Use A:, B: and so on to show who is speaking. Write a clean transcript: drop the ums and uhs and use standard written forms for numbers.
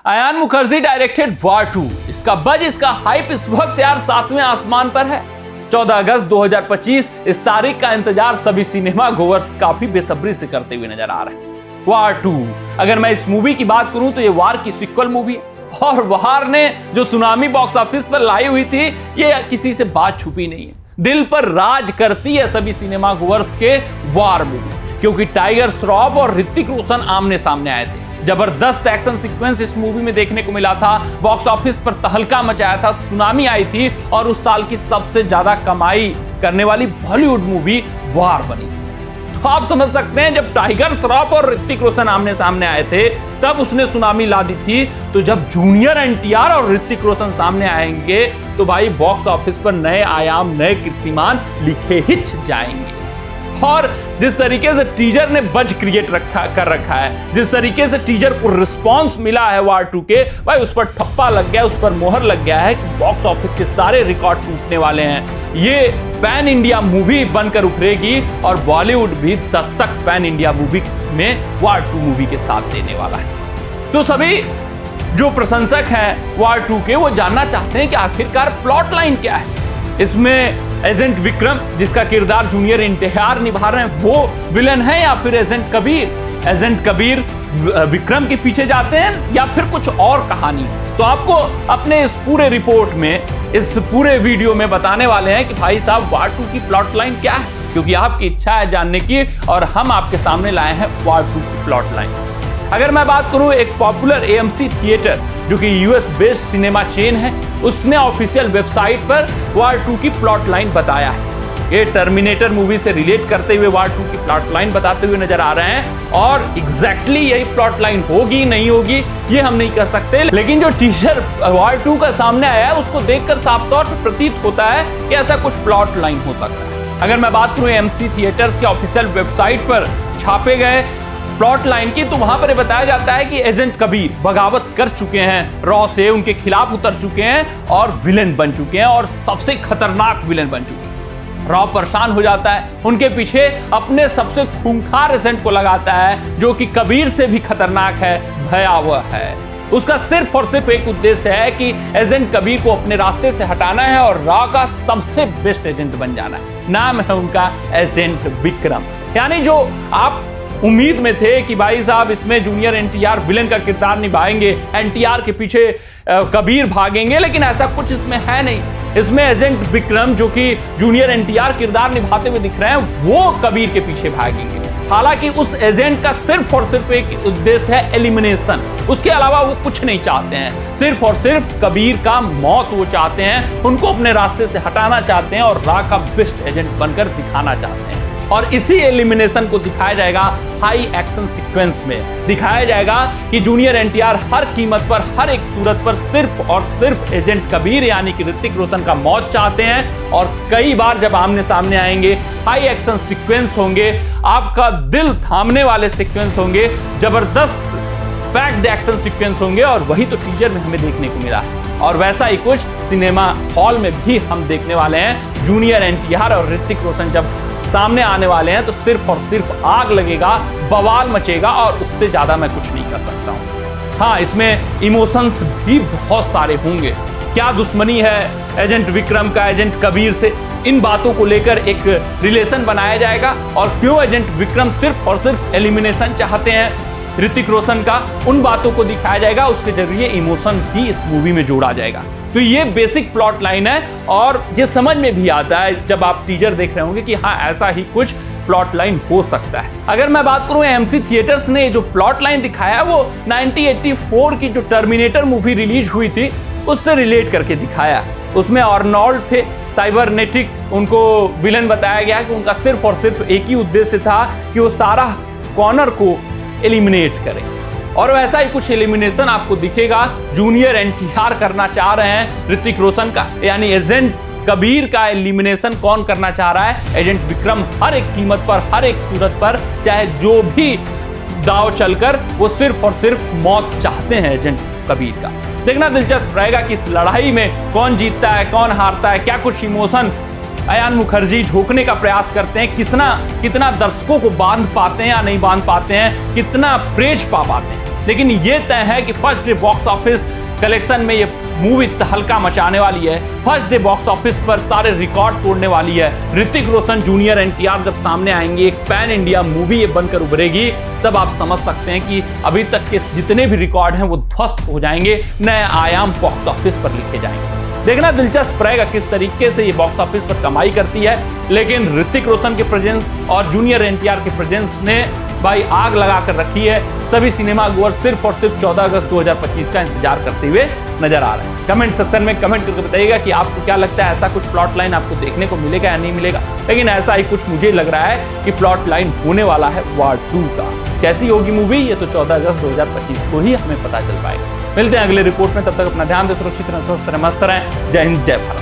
A: Ayan Mukherjee directed वार 2। इसका बज, इसका हाइप इस वक्त यार 7वें आसमान पर है। 14 अगस्त 2025 इस तारीख का इंतजार सभी सिनेमा गोवर्स काफी बेसब्री से करते हुए नजर आ रहे हैं। वार 2, अगर मैं इस मूवी की बात करूं तो ये वार की सीक्वल मूवी है। और वार ने जो सुनामी बॉक्स ऑफिस पर लाई हुई थी, ये किसी से बात छुपी नहीं है। दिल पर राज करती है सभी सिनेमा गोवर्स के वार मूवी, क्योंकि टाइगर श्रॉफ और ऋतिक रोशन आमने सामने आए थे। जबरदस्त एक्शन सीक्वेंस इस मूवी में देखने को मिला था। बॉक्स ऑफिस पर तहलका मचाया था, सुनामी आई थी और उस साल की सबसे ज्यादा कमाई करने वाली बॉलीवुड मूवी वार बनी। तो आप समझ सकते हैं, जब टाइगर श्रॉफ और ऋतिक रोशन आमने सामने आए थे तब उसने सुनामी ला दी थी। तो जब जूनियर एनटीआर और ऋतिक रोशन सामने आएंगे तो भाई बॉक्स ऑफिस पर नए आयाम, नए कीर्तिमान लिखे ही जाएंगे। और जिस तरीके से टीजर ने बज क्रिएट कर रखा है, जिस तरीके से टीजर को रिस्पांस मिला है वार 2 के, भाई उस पर ठप्पा लग गया, उस पर मोहर लग गया है कि बॉक्स ऑफिस के सारे रिकॉर्ड टूटने वाले हैं। ये पैन इंडिया मूवी बनकर उभरेगी और बॉलीवुड भी दस्तक पैन इंडिया मूवी में वार 2 मूवी के साथ देने वाला है। तो सभी जो प्रशंसक हैं वार 2 के, वो जानना चाहते हैं कि आखिरकार प्लॉट लाइन क्या है। इसमें एजेंट विक्रम, जिसका किरदार जूनियर एनटीआर निभा रहे हैं, वो विलन है या फिर एजेंट कबीर? एजेंट कबीर विक्रम के पीछे जाते हैं या फिर कुछ और कहानी? तो आपको अपने इस पूरे रिपोर्ट में, इस पूरे वीडियो में बताने वाले हैं कि भाई साहब वार 2 की प्लॉट लाइन क्या है, क्योंकि आपकी इच्छा है जानने की और हम आपके सामने लाए हैं वार 2 की प्लॉट लाइन। अगर मैं बात करूं, एक पॉपुलर AMC थिएटर जो कि US बेस्ड सिनेमा चेन है, उसने ऑफिशियल वेबसाइट पर वार 2 की प्लॉट लाइन बताया है। ये टर्मिनेटर मूवी से रिलेट करते हुए वार 2 की प्लॉट लाइन बताते हुए नजर आ रहे हैं और एग्जैक्टली यही प्लॉट लाइन होगी नहीं होगी ये हम नहीं कह सकते, लेकिन जो टीजर वार 2 का सामने आया है उसको देखकर साफ तौर पर प्रतीत होता है कि ऐसा कुछ प्लॉट लाइन हो सकता है। अगर मैं बात करूं AMC थिएटर्स के ऑफिशियल वेबसाइट पर छापे गए प्लॉट लाइन की, तो वहां पर बताया जाता है कि एजेंट कबीर बगावत कर चुके हैं रॉ से, उनके खिलाफ उतर चुके हैं और विलेन बन चुके हैं और सबसे खतरनाक विलेन बन चुके हैं। रॉ परेशान हो जाता है, उनके पीछे अपने सबसे खूंखार एजेंट को लगाता है जो कि कबीर से भी खतरनाक है, भयावह है। उसका सिर्फ और सिर्फ एक उद्देश्य है कि एजेंट कबीर को अपने रास्ते से हटाना है और रॉ का सबसे बेस्ट एजेंट बन जाना है। नाम है उनका एजेंट विक्रम। यानी जो आप उम्मीद में थे कि भाई साहब इसमें जूनियर एनटीआर विलेन का किरदार निभाएंगे, एनटीआर के पीछे कबीर भागेंगे, लेकिन ऐसा कुछ इसमें है नहीं। इसमें एजेंट विक्रम जो कि जूनियर एनटीआर किरदार निभाते हुए दिख रहे हैं, वो कबीर के पीछे भागेंगे। हालांकि उस एजेंट का सिर्फ और सिर्फ एक उद्देश्य है एलिमिनेशन, उसके अलावा वो कुछ नहीं चाहते हैं। सिर्फ और सिर्फ कबीर का मौत वो चाहते हैं, उनको अपने रास्ते से हटाना चाहते हैं और रॉ का बेस्ट एजेंट बनकर दिखाना चाहते हैं। और इसी एलिमिनेशन को दिखाया जाएगा हाई एक्शन सीक्वेंस में। दिखाया जाएगा कि जूनियर एनटीआर हर कीमत पर, हर एक सूरत पर सिर्फ और सिर्फ एजेंट कबीर यानी कि ऋतिक रोशन का मौत चाहते हैं। और कई बार जब आमने सामने आएंगे, हाई एक्शन सीक्वेंस होंगे, आपका दिल थामने वाले सीक्वेंस होंगे, जबरदस्त पैक्ड एक्शन सीक्वेंस होंगे और वही तो टीजर में हमें देखने को मिला है। और वैसा ही कुछ सिनेमा हॉल में भी हम देखने वाले हैं। जूनियर एनटीआर और ऋतिक रोशन जब सामने आने वाले हैं तो सिर्फ और सिर्फ आग लगेगा, बवाल मचेगा और उससे ज्यादा मैं कुछ नहीं कर सकता हूं। हाँ, इसमें इमोशंस भी बहुत सारे होंगे। क्या दुश्मनी है एजेंट विक्रम का एजेंट कबीर से, इन बातों को लेकर एक रिलेशन बनाया जाएगा। और क्यों एजेंट विक्रम सिर्फ और सिर्फ एलिमिनेशन चाहते हैं ऋतिक रोशन का, उन बातों को दिखाया जाएगा। उसके जरिए इमोशन भी इस मूवी में जोड़ा जाएगा। तो ये बेसिक प्लॉट लाइन है और ये समझ में भी आता है जब आप टीजर देख रहे होंगे कि हाँ, ऐसा ही कुछ प्लॉट लाइन हो सकता है। अगर मैं बात करूं, AMC थिएटर्स ने जो प्लॉट लाइन दिखाया वो 1984 की जो टर्मिनेटर मूवी रिलीज हुई थी उससे रिलेट करके दिखाया। उसमें आर्नोल्ड थे, साइबरनेटिक, उनको विलन बताया गया कि उनका सिर्फ और सिर्फ एक ही उद्देश्य था कि वो सारा कॉर्नर को एलिमिनेट करें। और वैसा ही कुछ एलिमिनेशन आपको दिखेगा। जूनियर एनटीआर करना चाह रहे हैं ऋतिक रोशन का, यानी एजेंट कबीर का एलिमिनेशन कौन करना चाह रहा है? एजेंट विक्रम। हर एक कीमत पर, हर एक सूरत पर, चाहे जो भी दाव चलकर, वो सिर्फ और सिर्फ मौत चाहते हैं एजेंट कबीर का। देखना दिलचस्प रहेगा कि इस लड़ाई में कौन जीतता है, कौन हारता है, क्या कुछ इमोशन अयान मुखर्जी झोंकने का प्रयास करते हैं, कितना दर्शकों को बांध पाते हैं या नहीं बांध पाते हैं, कितना प्रेज पा पाते हैं। लेकिन ये तय है कि first day box office collection में ये मूवी तहलका मचाने वाली है। फर्स्ट डे बॉक्स ऑफिस पर सारे रिकॉर्ड तोड़ने वाली है। ऋतिक रोशन, जूनियर एनटीआर जब सामने आएंगे, एक पैन इंडिया मूवी ये बनकर उभरेगी, तब आप समझ सकते हैं कि अभी तक के जितने भी रिकॉर्ड हैं वो ध्वस्त हो जाएंगे, नए आयाम बॉक्स ऑफिस पर लिखे जाएंगे। देखना दिलचस्प रहेगा किस तरीके से ये बॉक्स ऑफिस पर कमाई करती है। लेकिन ऋतिक रोशन के प्रेजेंस और जूनियर एनटीआर के प्रेजेंस ने भाई आग लगा कर रखी है। सभी सिनेमा गोअर सिर्फ और सिर्फ 14 अगस्त 2025 का इंतजार करते हुए नजर आ रहे हैं। कमेंट सेक्शन में कमेंट करके बताइएगा कि आपको क्या लगता है, ऐसा कुछ प्लॉट लाइन आपको देखने को मिलेगा या नहीं मिलेगा। लेकिन ऐसा ही कुछ मुझे लग रहा है कि प्लॉट लाइन होने वाला है वार 2 का। कैसी होगी मूवी, ये तो 14 अगस्त 2025 को ही हमें पता चल पाएगा। मिलते हैं अगले रिपोर्ट में, तब तक अपना ध्यान दें, सुरक्षित रहें, स्वस्थ रहें, मस्त रहें। जय हिंद, जय भारत।